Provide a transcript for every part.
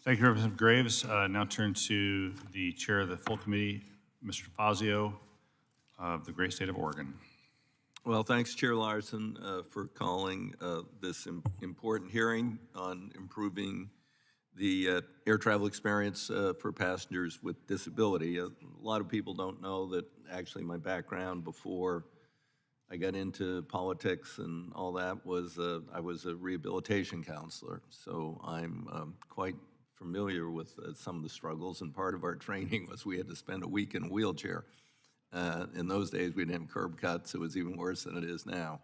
Thank you, Representative Graves. Now turn to the chair of the full committee, Mr. DeFazio of the great state of Oregon. Well, thanks, Chair Larson, for calling this important hearing on improving the air travel experience for passengers with disability. A lot of people don't know that actually my background before I got into politics and all that was I was a rehabilitation counselor. So I'm quite familiar with some of the struggles, and part of our training was we had to spend a week in a wheelchair. In those days, we didn't have curb cuts. It was even worse than it is now.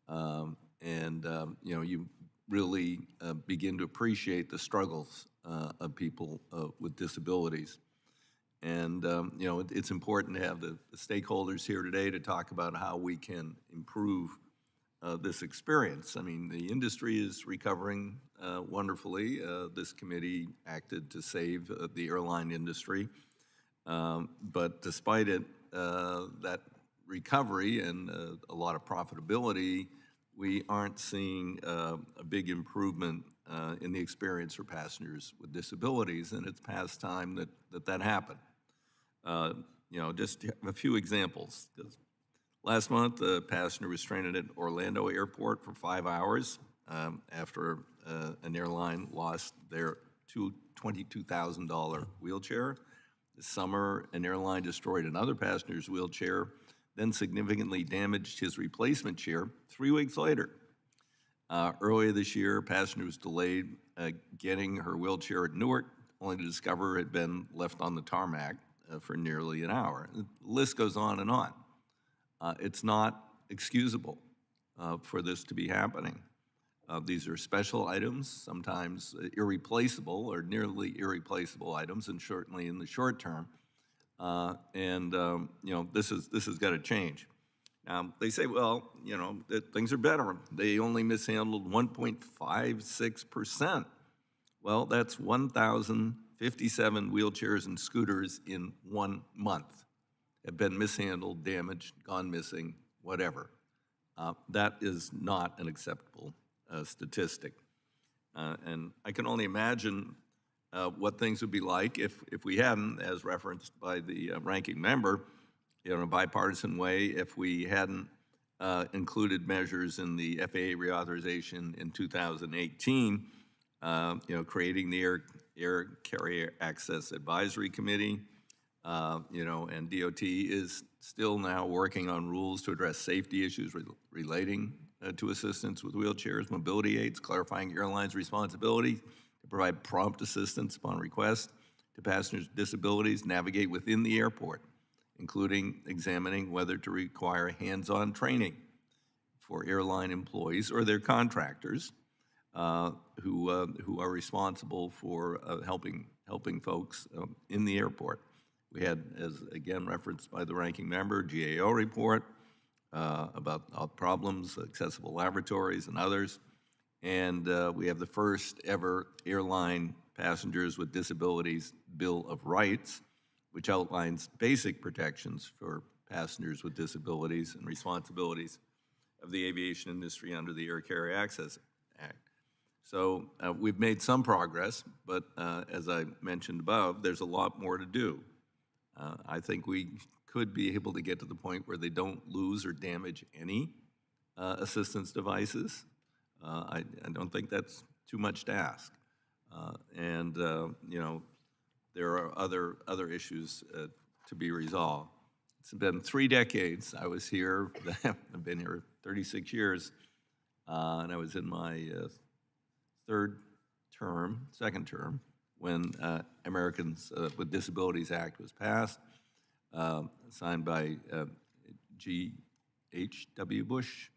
You know, you really begin to appreciate the struggles of people with disabilities. And, you know, it's important to have the stakeholders here today to talk about how we can improve this experience. I mean, the industry is recovering wonderfully. This committee acted to save the airline industry. But despite it, that recovery and a lot of profitability, we aren't seeing a big improvement in the experience for passengers with disabilities, and it's past time that happened. You know, just a few examples. Last month, a passenger was stranded at Orlando Airport for 5 hours after an airline lost their $22,000 wheelchair. This summer, an airline destroyed another passenger's wheelchair, then significantly damaged his replacement chair 3 weeks later. Earlier this year, a passenger was delayed getting her wheelchair at Newark, only to discover it had been left on the tarmac for nearly an hour. The list goes on and on. It's not excusable for this to be happening. These are special items, sometimes irreplaceable or nearly irreplaceable items, and certainly in the short term. You know, this has got to change. They say, well, you know, that things are better. They only mishandled 1.56%. Well, that's 1,057 wheelchairs and scooters in 1 month have been mishandled, damaged, gone missing, whatever. That is not an acceptable statistic. And I can only imagine what things would be like if we hadn't, as referenced by the ranking member, in a bipartisan way, if we hadn't included measures in the FAA reauthorization in 2018, you know, creating the Air Carrier Access Advisory Committee, you know, and DOT is still now working on rules to address safety issues relating to assistance with wheelchairs, mobility aids, clarifying airlines' responsibility to provide prompt assistance upon request to passengers with disabilities navigate within the airport, including examining whether to require hands-on training for airline employees or their contractors who are responsible for helping folks in the airport. We had, as again referenced by the ranking member, GAO report about problems, accessible laboratories and others. And we have the first ever airline passengers with disabilities Bill of Rights, which outlines basic protections for passengers with disabilities and responsibilities of the aviation industry under the Air Carrier Access Act. So we've made some progress, but as I mentioned above, there's a lot more to do. I think we could be able to get to the point where they don't lose or damage any assistance devices. I don't think that's too much to ask. You know, there are other issues to be resolved. It's been 3 decades. I was here, I've been here 36 years, and I was in my second term, when Americans with Disabilities Act was passed, signed by G.H.W. Bush,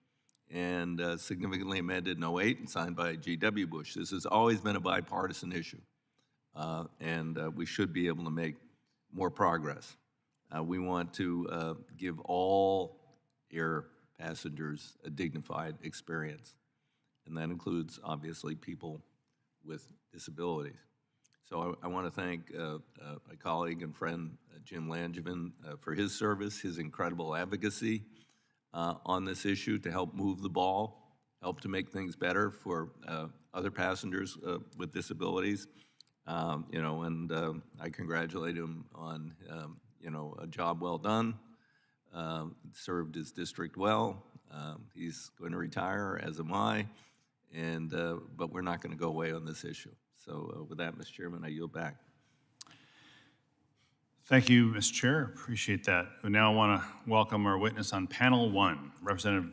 and significantly amended in 2008 and signed by G.W. Bush. This has always been a bipartisan issue, and we should be able to make more progress. We want to give all air passengers a dignified experience, and that includes, obviously, people with disabilities. So I want to thank my colleague and friend, Jim Langevin, for his service, his incredible advocacy on this issue to help move the ball, help to make things better for other passengers with disabilities. You know, and I congratulate him on, you know, a job well done. Served his district well. He's going to retire, as am I, and, but we're not going to go away on this issue. So with that, Mr. Chairman, I yield back. Thank you, Mr. Chair. Appreciate that. We now want to welcome our witness on panel one, Representative